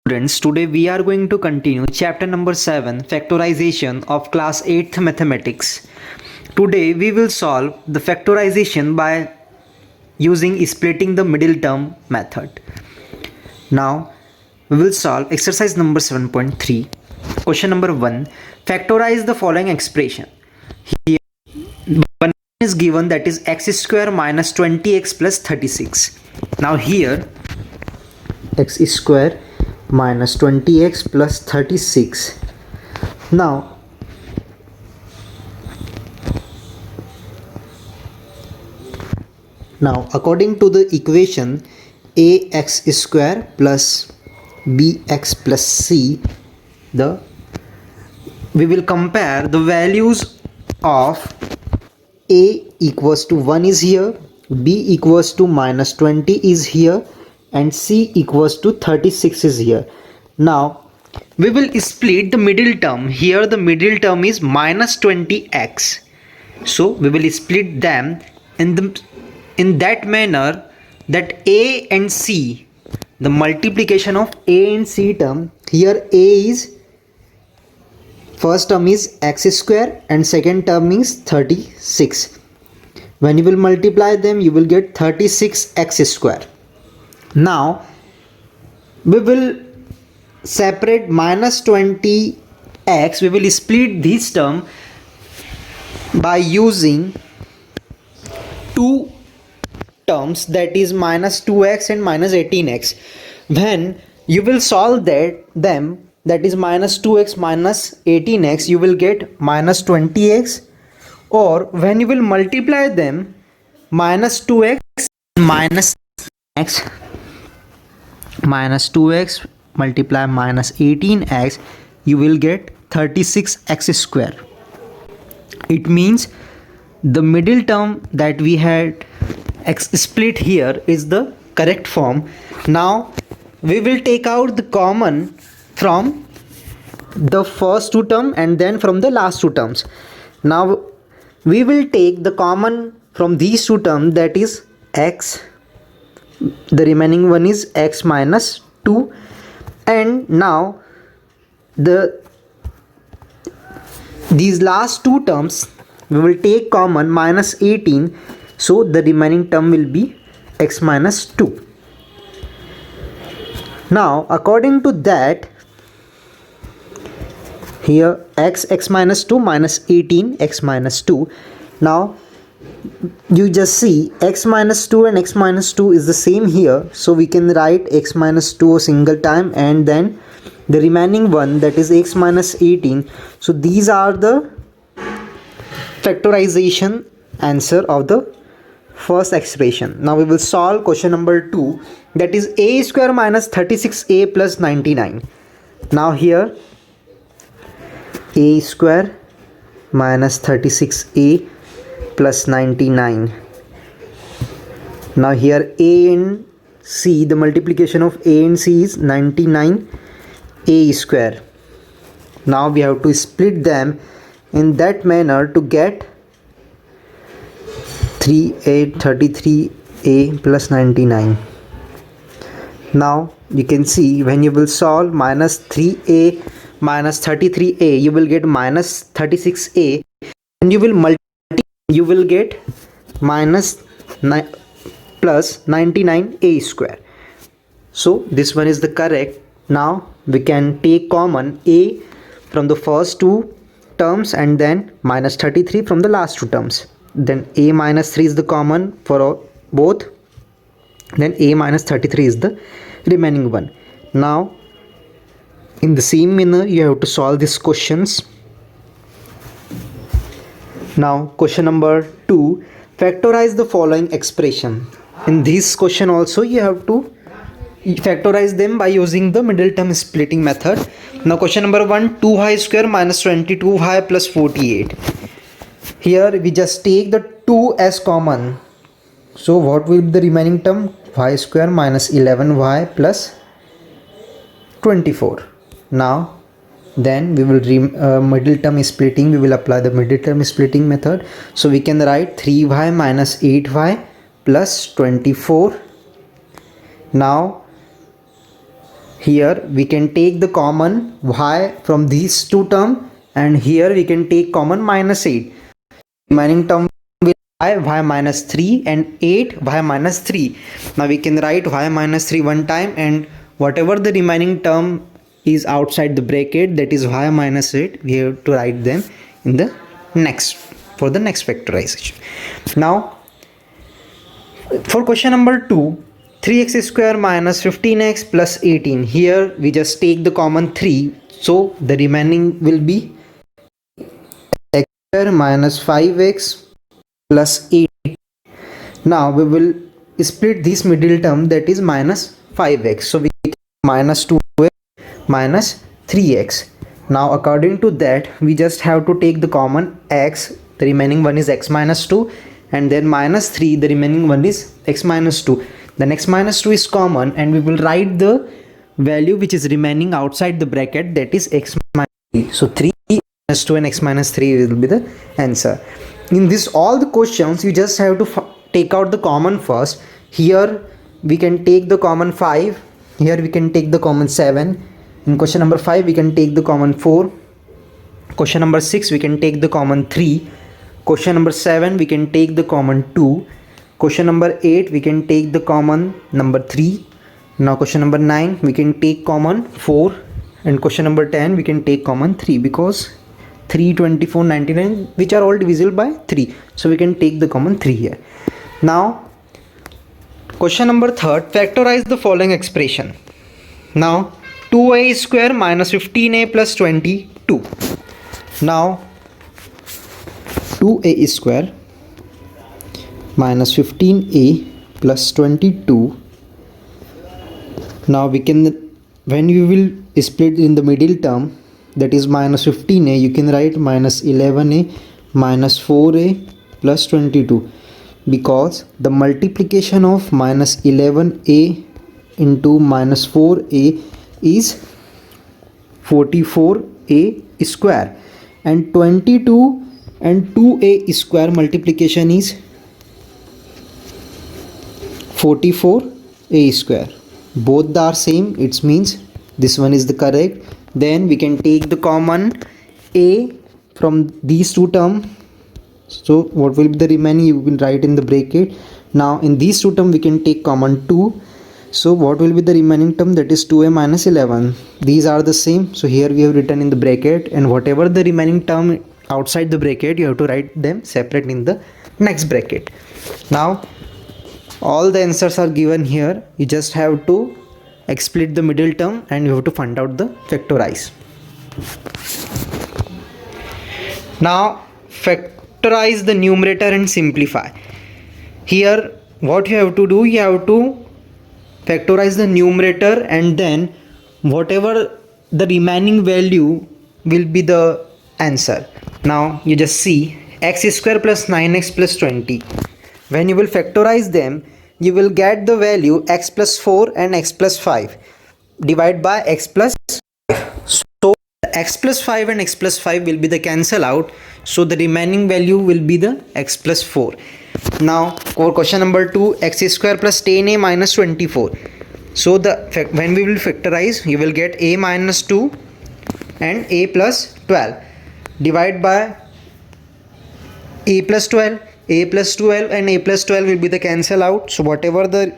Students, today we are going to continue chapter number 7, factorization of class 8th mathematics. Today we will solve the factorization by using splitting the middle term method. Now we will solve exercise number 7.3. Question number 1. Factorize the following expression. Here one is given, that is x square minus 20x plus 36. Now here x square minus 20x plus 36. Now according to the equation ax square plus bx plus c, we will compare the values of a equals to 1 is here, b equals to minus 20 is here, and c equals to 36 is here. Now we will split the middle term. Here the middle term is minus 20x, so we will split them in that manner that a and c, the multiplication of a and c term, here a is first term is x square and second term is 36. When you will multiply them, you will get 36x square. Now we will separate minus 20x. We will split this term by using two terms, that is minus 2x and minus 18x. When you will solve them, that is minus 2x minus 18x, you will get minus 20x, or when you will multiply them, minus 2x minus x minus 2x multiply minus 18x, you will get 36x square. It means the middle term that we had x split here is the correct form. Now we will take out the common from the first two terms and then from the last two terms. Now we will take the common from these two terms, that is x, the remaining one is x minus 2, and now these last two terms we will take common minus 18, so the remaining term will be x minus 2. Now according to that, here x minus 2 minus 18 x minus 2. Now you just see x minus 2 and x minus 2 is the same here, so we can write x minus 2 a single time and then the remaining one, that is x minus 18. So these are the factorization answer of the first expression. Now we will solve question number 2, that is a square minus 36a plus 99. Now here a square minus 36a plus 99. Now here a and c, the multiplication of a and c is 99a square. Now we have to split them in that manner to get 33a plus 99. Now you can see when you will solve minus 3a minus 33a, you will get minus 36a, and you will multiply, you will get minus plus 99a square. So this one is the correct. Now we can take common a from the first two terms and then minus 33 from the last two terms. Then a minus 3 is the common for both. Then a minus 33 is the remaining one. Now in the same manner you have to solve these questions. Now question number 2, factorize the following expression. In this question also you have to factorize them by using the middle term splitting method. Now question number 1, 2y square minus 22y plus 48. Here we just take the 2 as common, so what will be the remaining term? Y square minus 11y plus 24. Now then we will middle term splitting, we will apply the middle term splitting method. So we can write 3y minus 8y plus 24. Now Here we can take the common y from these two terms, and here we can take common minus 8. Remaining term will y minus 3 and 8 y minus 3. Now we can write y minus 3 one time, and whatever the remaining term is outside the bracket, that is y minus 8, we have to write them in the next, for the next factorization. Now for question number 2, 3x square minus 15x plus 18. Here we just take the common 3, so the remaining will be x square minus 5x plus 8. Now we will split this middle term, that is minus 5x. So we get minus 2x minus 3x. Now according to that, we just have to take the common x. The remaining one is x minus 2, and then minus 3, the remaining one is x minus 2. Then x minus 2 is common, and we will write the value which is remaining outside the bracket, that is x minus 3. So 3 minus 2 and x minus 3 will be the answer. In this all the questions, you just have to take out the common first. Here we can take the common 5, here we can take the common 7. In question number 5 we can take the common 4. Question number 6 we can take the common 3. Question number 7 we can take the common 2. Question number 8 we can take the common number 3. Now question number 9 we can take common 4, and question number 10 we can take common 3, because 3, 24, 99 which are all divisible by 3, so we can take the common 3 here. Now question number 3, factorize the following expression. Now 2a square minus 15a plus 22. Now 2a square minus 15a plus 22. Now we can, when you will split in the middle term, that is minus 15a, you can write minus 11a minus 4a plus 22, because the multiplication of minus 11a into minus 4a is 44a square, and 22 and 2a square multiplication is 44a square. Both are same, it means this one is the correct. Then we can take the common a from these two terms. So what will be the remaining, you will write in the bracket. Now in these two terms we can take common 2. So what will be the remaining term, that is 2a minus 11. These are the same, so here we have written in the bracket, and whatever the remaining term outside the bracket, you have to write them separate in the next bracket. Now all the answers are given here. You just have to split the middle term, and you have to find out the factorize. Now factorize the numerator and simplify. Here what you have to do, you have to factorize the numerator, and then whatever the remaining value will be the answer. Now you just see x square plus 9x plus 20. When you will factorize them, you will get the value x plus 4 and x plus 5. Divide by x plus 5. So x plus 5 and x plus 5 will be the cancel out. So the remaining value will be the x plus 4. Now for question number 2, x square plus 10a minus 24. So when we will factorize, you will get a minus 2 and a plus 12. Divide by a plus 12. A plus 12 and a plus 12 will be the cancel out. So whatever the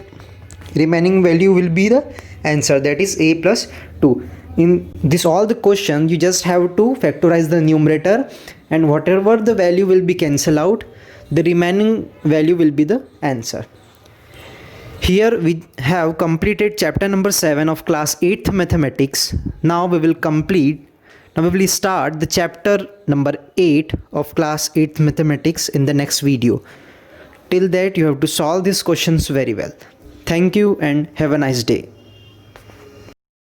remaining value will be the answer, that is a plus 2. In this all the question, you just have to factorize the numerator, and whatever the value will be cancel out, the remaining value will be the answer. Here we have completed chapter number 7 of class 8th mathematics. Now we will start the chapter number 8 of class 8th mathematics in the next video. Till that, you have to solve these questions very well. Thank you and have a nice day.